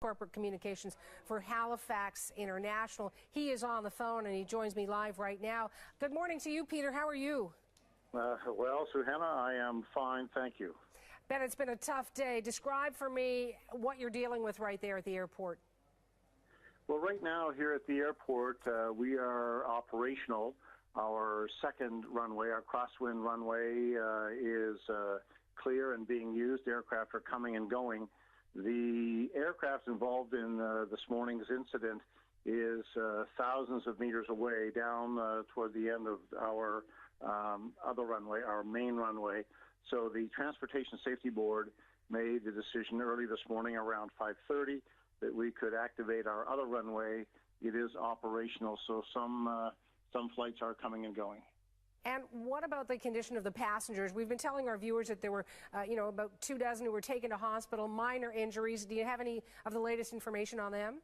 Corporate Communications for Halifax International. He is on the phone and he joins me live right now. Good morning to you, Peter. How are you? Well, Suhanna, I am fine, thank you. Ben, it's been a tough day. Describe for me what you're dealing with right there at the airport. Well, right now here at the airport, we are operational. Our second runway, our crosswind runway, is clear and being used. Aircraft are coming and going. The aircraft involved in this morning's incident is thousands of meters away down toward the end of our other runway, our main runway. So the Transportation Safety Board made the decision early this morning around 5:30 that we could activate our other runway. It is operational, so some flights are coming and going. And what about the condition of the passengers? We've been telling our viewers that there were, about 24 who were taken to hospital, minor injuries. Do you have any of the latest information on them?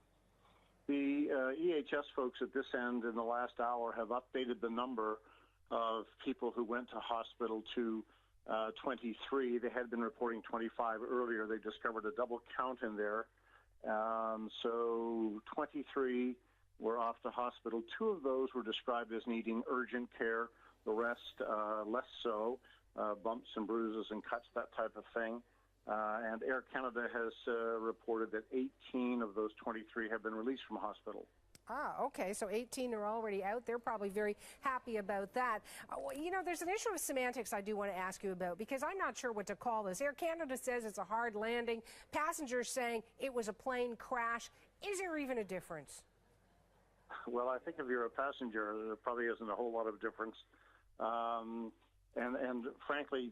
The EHS folks at this end in the last hour have updated the number of people who went to hospital to 23. They had been reporting 25 earlier. They discovered a double count in there. So 23 were off to hospital. 2 of those were described as needing urgent care. The rest, less so, bumps and bruises and cuts, that type of thing. And Air Canada has reported that 18 of those 23 have been released from hospital. Ah, okay, so 18 are already out. They're probably very happy about that. There's an issue of semantics I do want to ask you about, because I'm not sure what to call this. Air Canada says it's a hard landing. Passengers saying it was a plane crash. Is there even a difference? Well, I think if you're a passenger, there probably isn't a whole lot of difference. And frankly,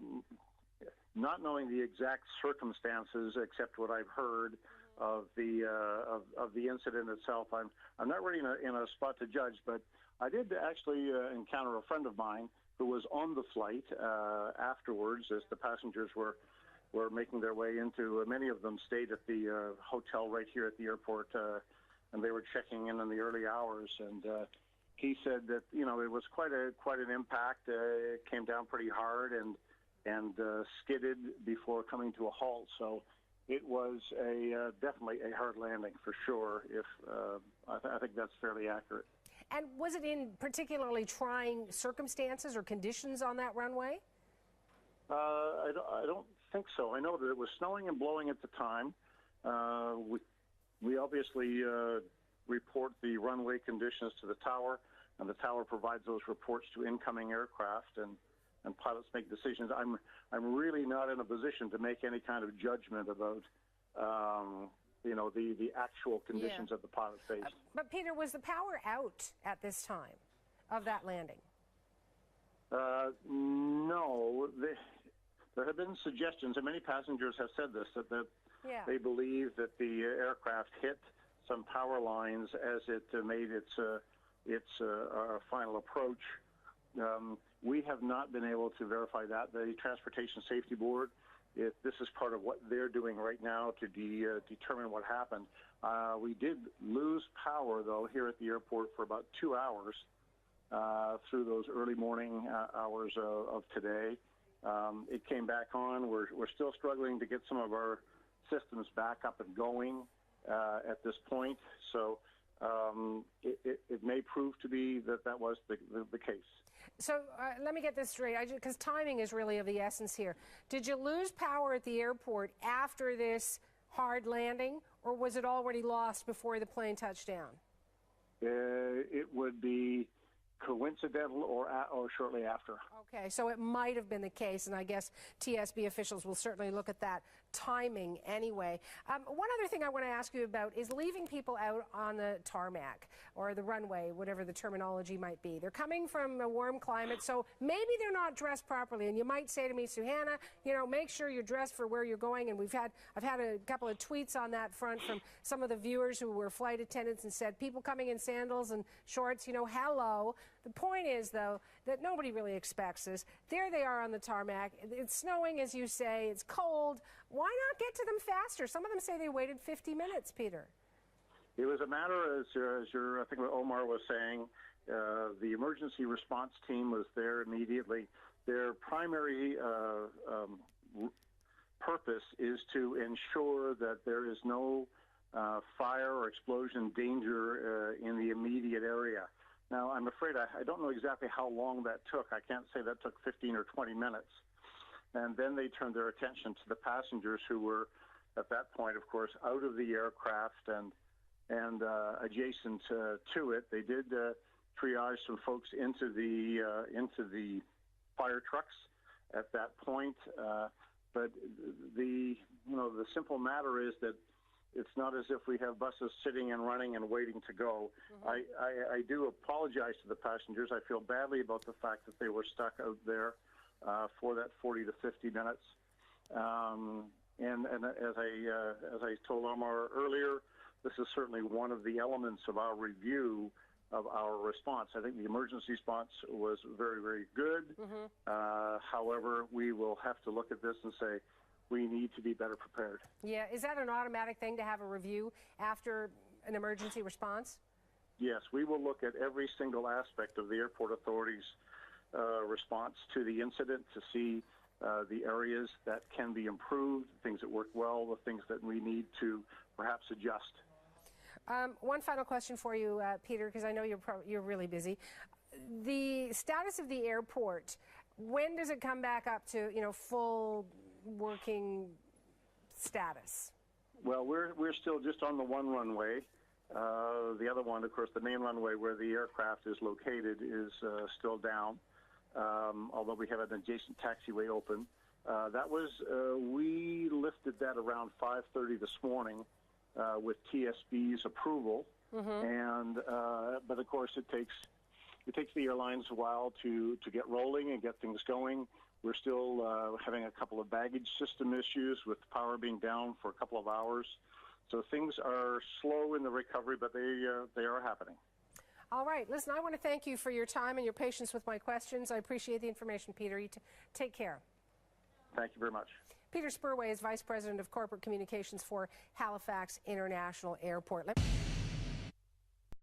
not knowing the exact circumstances, except what I've heard of the incident itself, I'm not really in a spot to judge. But I did actually encounter a friend of mine who was on the flight afterwards, as the passengers were making their way into. Many of them stayed at the hotel right here at the airport, and they were checking in the early hours. And he said that it was quite an impact. It came down pretty hard and skidded before coming to a halt. So it was definitely a hard landing for sure. I think that's fairly accurate. And was it in particularly trying circumstances or conditions on that runway? I don't think so. I know that it was snowing and blowing at the time. We obviously report the runway conditions to the tower, and the tower provides those reports to incoming aircraft, and pilots make decisions. I'm really not in a position to make any kind of judgment about the actual conditions that the pilot faced. But Peter, was the power out at this time of that landing? No. There have been suggestions, and many passengers have said this, that they believe that the aircraft hit some power lines as it made its final approach. We have not been able to verify that. The Transportation Safety Board, this is part of what they're doing right now to determine what happened. We did lose power, though, here at the airport for about 2 hours through those early morning hours of today. It came back on. We're still struggling to get some of our systems back up and going at this point. So it may prove to be that was the case. So let me get this straight, because timing is really of the essence here. Did you lose power at the airport after this hard landing, or was it already lost before the plane touched down? It would be coincidental or shortly after. Okay, so it might have been the case, and I guess TSB officials will certainly look at that timing anyway. One other thing I want to ask you about is leaving people out on the tarmac or the runway, whatever the terminology might be. They're coming from a warm climate, so maybe they're not dressed properly. And you might say to me, Suhanna, make sure you're dressed for where you're going. And I've had a couple of tweets on that front from some of the viewers who were flight attendants and said, people coming in sandals and shorts, hello. The point is, though, that nobody really expects this. There they are on the tarmac. It's snowing, as you say. It's cold. Why not get to them faster? Some of them say they waited 50 minutes, Peter. It was a matter, as I think what Omar was saying, the emergency response team was there immediately. Their primary purpose is to ensure that there is no fire or explosion danger in the immediate area. Now, I'm afraid I don't know exactly how long that took. I can't say that took 15 or 20 minutes. And then they turned their attention to the passengers who were, at that point, of course, out of the aircraft and adjacent to it. They did triage some folks into the fire trucks at that point. But the simple matter is that it's not as if we have buses sitting and running and waiting to go. I do apologize to the passengers. I feel badly about the fact that they were stuck out there for that 40 to 50 minutes. And as I told Omar earlier, this is certainly one of the elements of our review of our response. I think the emergency response was very, very good. However, we will have to look at this and say, we need to be better prepared. Yeah, is that an automatic thing to have a review after an emergency response? Yes, we will look at every single aspect of the airport authorities' response to the incident to see the areas that can be improved, things that work well, the things that we need to perhaps adjust. One final question for you, Peter, because I know you're really busy. The status of the airport, when does it come back up to full working status? Well, we're still just on the one runway. The other one, of course, the main runway where the aircraft is located is still down, although we have an adjacent taxiway open. We lifted that around 5:30 this morning with TSB's approval, but of course it takes the airlines a while to get rolling and get things going. We're still having a couple of baggage system issues with power being down for a couple of hours. So things are slow in the recovery, but they are happening. All right. Listen, I want to thank you for your time and your patience with my questions. I appreciate the information, Peter. You take care. Thank you very much. Peter Spurway is Vice President of Corporate Communications for Halifax International Airport.